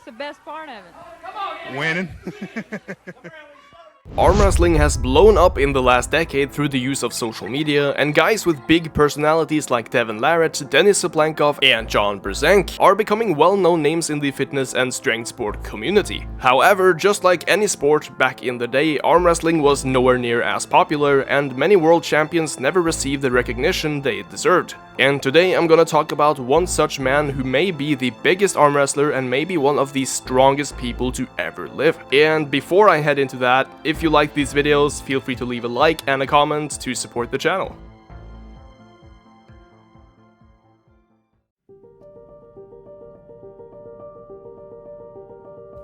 What's the best part of it? Winning. Arm wrestling has blown up in the last decade through the use of social media, and guys with big personalities like Devin Larratt, Denis Soplankov, and John Brzenk are becoming well-known names in the fitness and strength sport community. However, just like any sport back in the day, arm wrestling was nowhere near as popular, and many world champions never received the recognition they deserved. And today I'm gonna talk about one such man who may be the biggest arm wrestler and maybe one of the strongest people to ever live. And before I head into that, if you like these videos, feel free to leave a like and a comment to support the channel.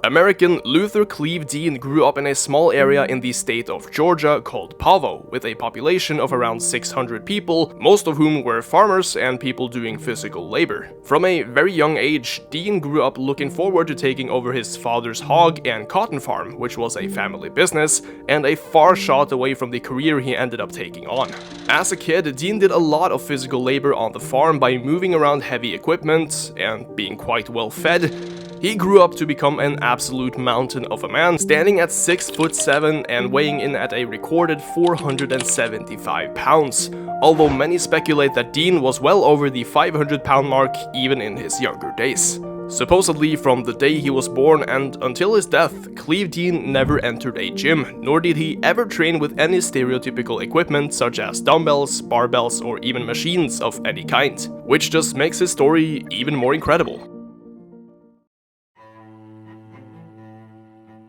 American Luther Cleve Dean grew up in a small area in the state of Georgia called Pavo, with a population of around 600 people, most of whom were farmers and people doing physical labor. From a very young age, Dean grew up looking forward to taking over his father's hog and cotton farm, which was a family business, and a far shot away from the career he ended up taking on. As a kid, Dean did a lot of physical labor on the farm by moving around heavy equipment, and being quite well fed, he grew up to become an absolute mountain of a man, standing at 6'7" and weighing in at a recorded 475 pounds, although many speculate that Dean was well over the 500-pound mark even in his younger days. Supposedly, from the day he was born and until his death, Cleve Dean never entered a gym, nor did he ever train with any stereotypical equipment such as dumbbells, barbells, or even machines of any kind, which just makes his story even more incredible.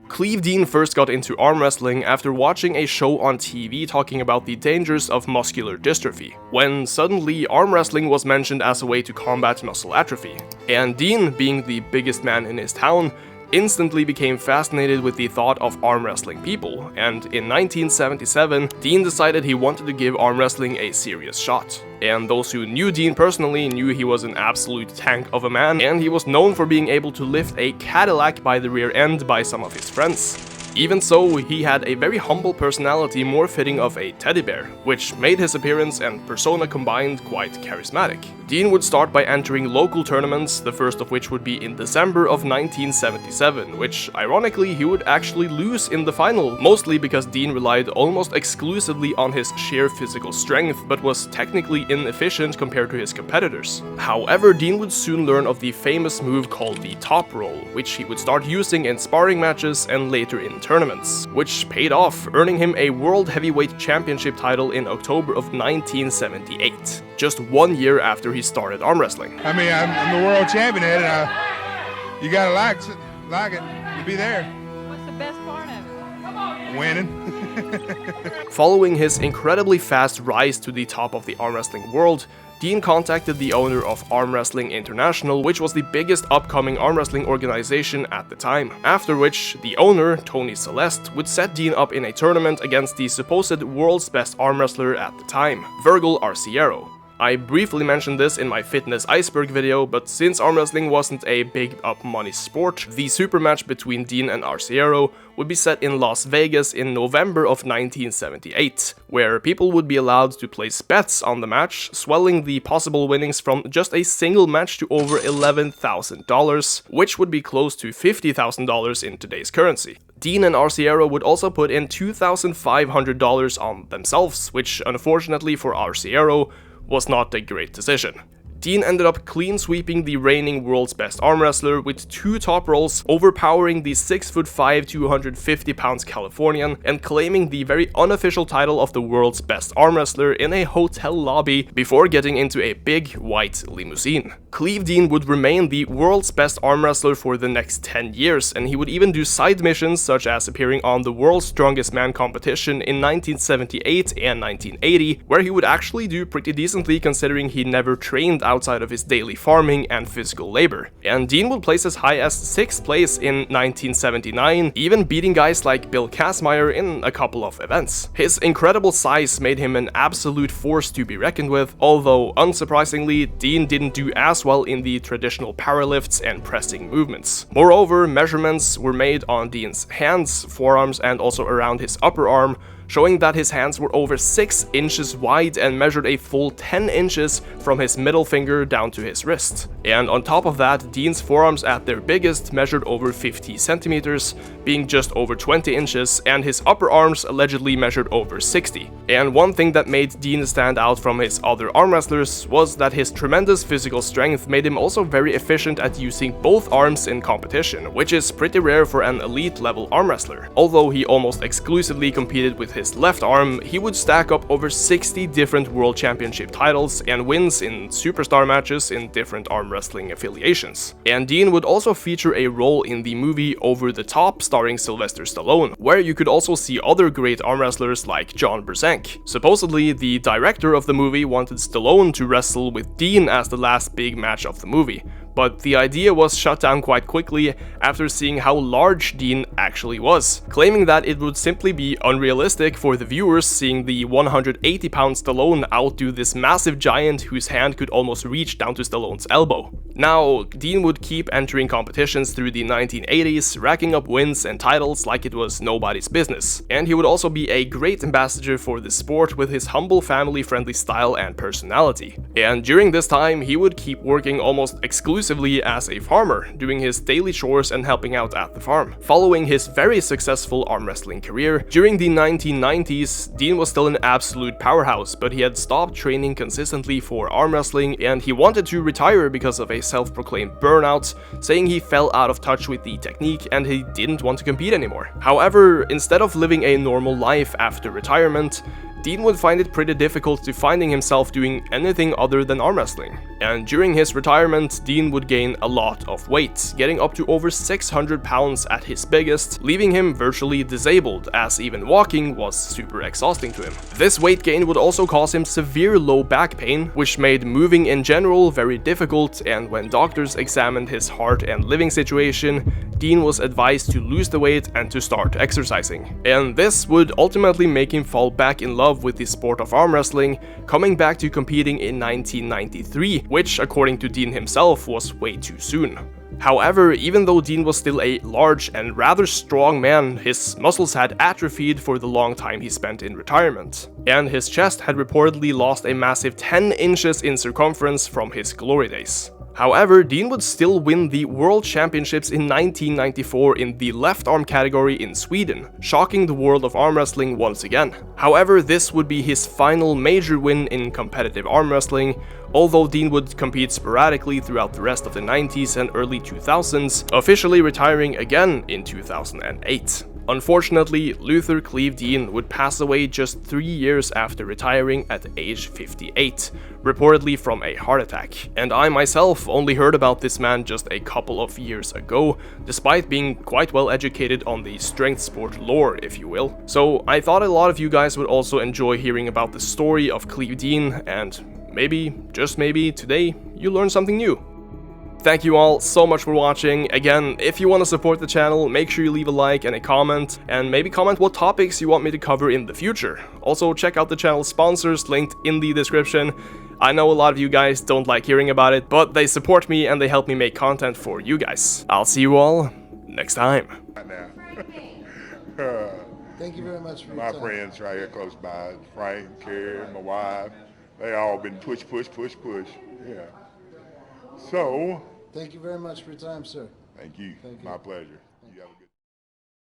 Cleve Dean first got into arm wrestling after watching a show on TV talking about the dangers of muscular dystrophy, when suddenly arm wrestling was mentioned as a way to combat muscle atrophy. And Dean, being the biggest man in his town, instantly became fascinated with the thought of arm wrestling people, and in 1977, Dean decided he wanted to give arm wrestling a serious shot. And those who knew Dean personally knew he was an absolute tank of a man, and he was known for being able to lift a Cadillac by the rear end by some of his friends. Even so, he had a very humble personality more fitting of a teddy bear, which made his appearance and persona combined quite charismatic. Dean would start by entering local tournaments, the first of which would be in December of 1977, which ironically he would actually lose in the final, mostly because Dean relied almost exclusively on his sheer physical strength, but was technically inefficient compared to his competitors. However, Dean would soon learn of the famous move called the top roll, which he would start using in sparring matches and later in tournaments, which paid off, earning him a World Heavyweight Championship title in October of 1978, just 1 year after he started arm wrestling. I mean, I'm the world champion at it. You gotta like it to be there. What's the best part of it? Winning. Following his incredibly fast rise to the top of the arm wrestling world, Dean contacted the owner of Arm Wrestling International, which was the biggest upcoming arm wrestling organization at the time, after which the owner, Tony Celeste, would set Dean up in a tournament against the supposed world's best arm wrestler at the time, Virgil Arciero. I briefly mentioned this in my fitness iceberg video, but since arm wrestling wasn't a big up money sport, the super match between Dean and Arciero would be set in Las Vegas in November of 1978, where people would be allowed to place bets on the match, swelling the possible winnings from just a single match to over $11,000, which would be close to $50,000 in today's currency. Dean and Arciero would also put in $2,500 on themselves, which unfortunately for Arciero was not a great decision. Dean ended up clean sweeping the reigning world's best arm wrestler with 2 top rolls, overpowering the 6'5", 250 pounds Californian, and claiming the very unofficial title of the world's best arm wrestler in a hotel lobby before getting into a big white limousine. Cleve Dean would remain the world's best arm wrestler for the next 10 years, and he would even do side missions such as appearing on the World's Strongest Man competition in 1978 and 1980, where he would actually do pretty decently considering he never trained outside of his daily farming and physical labor. And Dean would place as high as 6th place in 1979, even beating guys like Bill Kazmaier in a couple of events. His incredible size made him an absolute force to be reckoned with, although unsurprisingly, Dean didn't do as well in the traditional powerlifts and pressing movements. Moreover, measurements were made on Dean's hands, forearms, and also around his upper arm showing that his hands were over 6 inches wide and measured a full 10 inches from his middle finger down to his wrist. And on top of that, Dean's forearms at their biggest measured over 50 centimeters, being just over 20 inches, and his upper arms allegedly measured over 60. And one thing that made Dean stand out from his other arm wrestlers was that his tremendous physical strength made him also very efficient at using both arms in competition, which is pretty rare for an elite level arm wrestler. Although he almost exclusively competed with his left arm, he would stack up over 60 different world championship titles and wins in superstar matches in different arm wrestling affiliations. And Dean would also feature a role in the movie Over the Top starring Sylvester Stallone, where you could also see other great arm wrestlers like John Brzenk. Supposedly, the director of the movie wanted Stallone to wrestle with Dean as the last big match of the movie, but the idea was shut down quite quickly after seeing how large Dean actually was, claiming that it would simply be unrealistic for the viewers seeing the 180-pound Stallone outdo this massive giant whose hand could almost reach down to Stallone's elbow. Now, Dean would keep entering competitions through the 1980s, racking up wins and titles like it was nobody's business, and he would also be a great ambassador for the sport with his humble, family-friendly style and personality. And during this time, he would keep working almost exclusively as a farmer, doing his daily chores and helping out at the farm. Following his very successful arm wrestling career, during the 1990s, Dean was still an absolute powerhouse, but he had stopped training consistently for arm wrestling and he wanted to retire because of a self-proclaimed burnout, saying he fell out of touch with the technique and he didn't want to compete anymore. However, instead of living a normal life after retirement, Dean would find it pretty difficult to finding himself doing anything other than arm wrestling. And during his retirement, Dean would gain a lot of weight, getting up to over 600 pounds at his biggest, leaving him virtually disabled, as even walking was super exhausting to him. This weight gain would also cause him severe low back pain, which made moving in general very difficult, and when doctors examined his heart and living situation, Dean was advised to lose the weight and to start exercising. And this would ultimately make him fall back in love with the sport of arm wrestling, coming back to competing in 1993, which, according to Dean himself, was way too soon. However, even though Dean was still a large and rather strong man, his muscles had atrophied for the long time he spent in retirement, and his chest had reportedly lost a massive 10 inches in circumference from his glory days. However, Dean would still win the World Championships in 1994 in the left arm category in Sweden, shocking the world of arm wrestling once again. However, this would be his final major win in competitive arm wrestling, although Dean would compete sporadically throughout the rest of the 90s and early 2000s, officially retiring again in 2008. Unfortunately, Luther Cleve Dean would pass away just 3 years after retiring at age 58, reportedly from a heart attack. And I myself only heard about this man just a couple of years ago, despite being quite well educated on the strength sport lore, if you will. So I thought a lot of you guys would also enjoy hearing about the story of Cleve Dean, and maybe, just maybe, today you learned something new. Thank you all so much for watching. Again, if you want to support the channel, make sure you leave a like and a comment, and maybe comment what topics you want me to cover in the future. Also, check out the channel's sponsors linked in the description. I know a lot of you guys don't like hearing about it, but they support me and they help me make content for you guys. I'll see you all next time. Thank you very much for your My time. friends right here close by, Frank, Carrie, my wife, they all been push. Yeah. So, Thank you very much for your time, sir. thank you. Thank you. My pleasure.